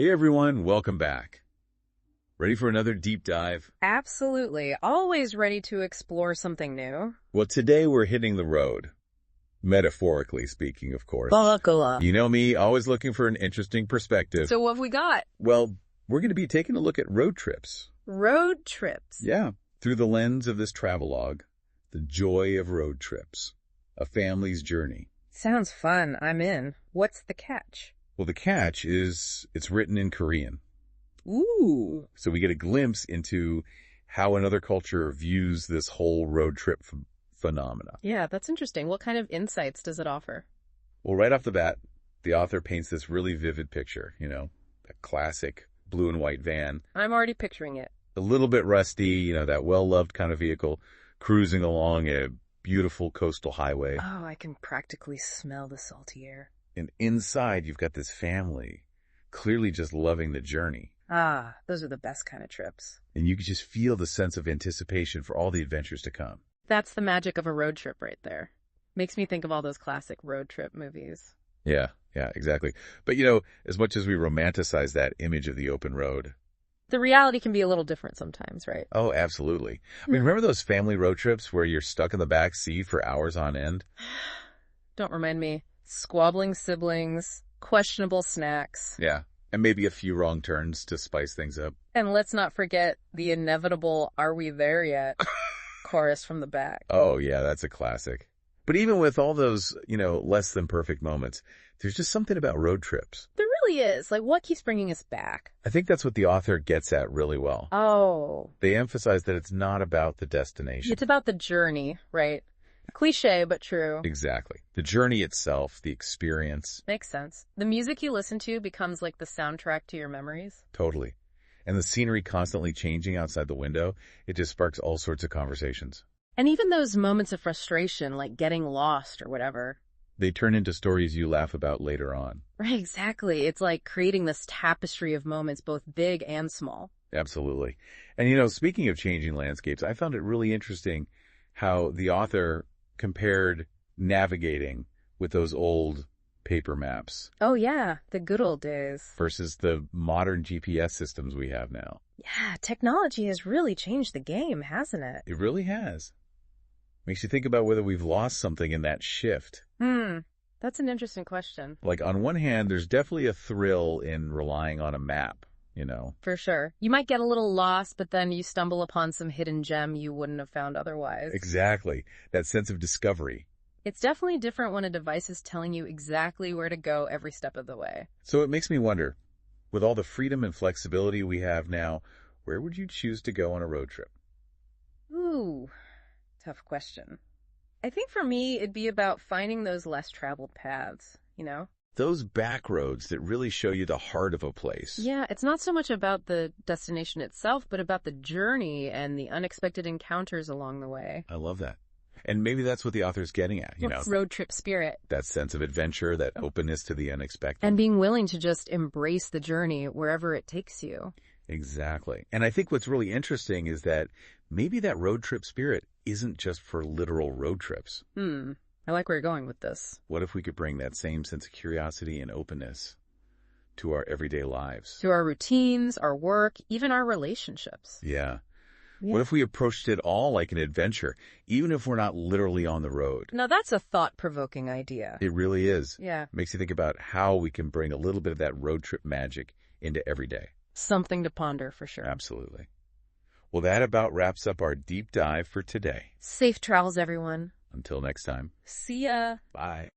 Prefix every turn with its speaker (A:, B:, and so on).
A: Hey everyone, welcome back. Ready for another deep dive?
B: Absolutely. Always ready to explore something new.
A: Well, today we're hitting the road. Metaphorically speaking, of course.
B: Balakala.
A: You know me, always looking for an interesting perspective.
B: So what have we got?
A: Well, we're going to be taking a look at road trips.
B: Road trips.
A: Yeah, through the lens of this travelogue, the joy of road trips, a family's journey.
B: Sounds fun. I'm in. What's the catch?
A: Well, the catch is it's written in Korean.
B: Ooh.
A: So we get a glimpse into how another culture views this whole road trip phenomena.
B: Yeah, that's interesting. What kind of insights does it offer?
A: Well, right off the bat, the author paints this really vivid picture, that classic blue and white van.
B: I'm already picturing it.
A: A little bit rusty, that well-loved kind of vehicle cruising along a beautiful coastal highway.
B: Oh, I can practically smell the salty air.
A: And inside, you've got this family clearly just loving the journey.
B: Ah, those are the best kind of trips.
A: And you can just feel the sense of anticipation for all the adventures to come.
B: That's the magic of a road trip right there. Makes me think of all those classic road trip movies.
A: Yeah, exactly. But, as much as we romanticize that image of the open road,
B: The reality can be a little different sometimes, right?
A: oh, absolutely. I mean, remember those family road trips where you're stuck in the back seat for hours on end?
B: Don't remind me. Squabbling siblings, questionable snacks.
A: Yeah. And maybe a few wrong turns to spice things up.
B: And let's not forget the inevitable "Are we there yet?" chorus from the back.
A: Oh, yeah, that's a classic. But even with all those, less than perfect moments, there's just something about road trips.
B: There really is. Like, what keeps bringing us back?
A: I think that's what the author gets at really well.
B: Oh.
A: They emphasize that it's not about the destination.
B: It's about the journey, right? Cliche, but true.
A: Exactly. The journey itself, the experience.
B: Makes sense. The music you listen to becomes like the soundtrack to your memories.
A: Totally. And the scenery constantly changing outside the window, it just sparks all sorts of conversations.
B: And even those moments of frustration, like getting lost or whatever.
A: They turn into stories you laugh about later on.
B: Right, exactly. It's like creating this tapestry of moments, both big and small.
A: Absolutely. And speaking of changing landscapes, I found it really interesting how the author compared navigating with those old paper maps
B: Oh yeah, the good old days.
A: versus the modern GPS systems we have now.
B: Yeah, technology has really changed the game, hasn't it?
A: It really has. Makes you think about whether we've lost something in that shift.
B: That's an interesting question.
A: Like, on one hand, there's definitely a thrill in relying on a map,
B: For sure. You might get a little lost, but then you stumble upon some hidden gem you wouldn't have found otherwise.
A: Exactly. That sense of discovery.
B: It's definitely different when a device is telling you exactly where to go every step of the way.
A: So it makes me wonder, with all the freedom and flexibility we have now, where would you choose to go on a road trip?
B: Ooh, tough question. I think for me, it'd be about finding those less traveled paths,
A: Those back roads that really show you the heart of a place.
B: Yeah, it's not so much about the destination itself, but about the journey and the unexpected encounters along the way.
A: I love that. And maybe that's what the author's getting at,
B: Road trip spirit.
A: that sense of adventure, that openness to the unexpected.
B: And being willing to just embrace the journey wherever it takes you.
A: Exactly. And I think what's really interesting is that maybe that road trip spirit isn't just for literal road trips.
B: I like where you're going with this.
A: What if we could bring that same sense of curiosity and openness to our everyday lives?
B: To our routines, our work, even our relationships.
A: Yeah. What if we approached it all like an adventure, even if we're not literally on the road?
B: Now that's a thought-provoking idea.
A: It really is.
B: Yeah.
A: Makes you think about how we can bring a little bit of that road trip magic into every day.
B: Something to ponder for sure.
A: Absolutely. Well, that about wraps up our deep dive for today.
B: Safe travels, everyone.
A: Until next time.
B: See ya.
A: Bye.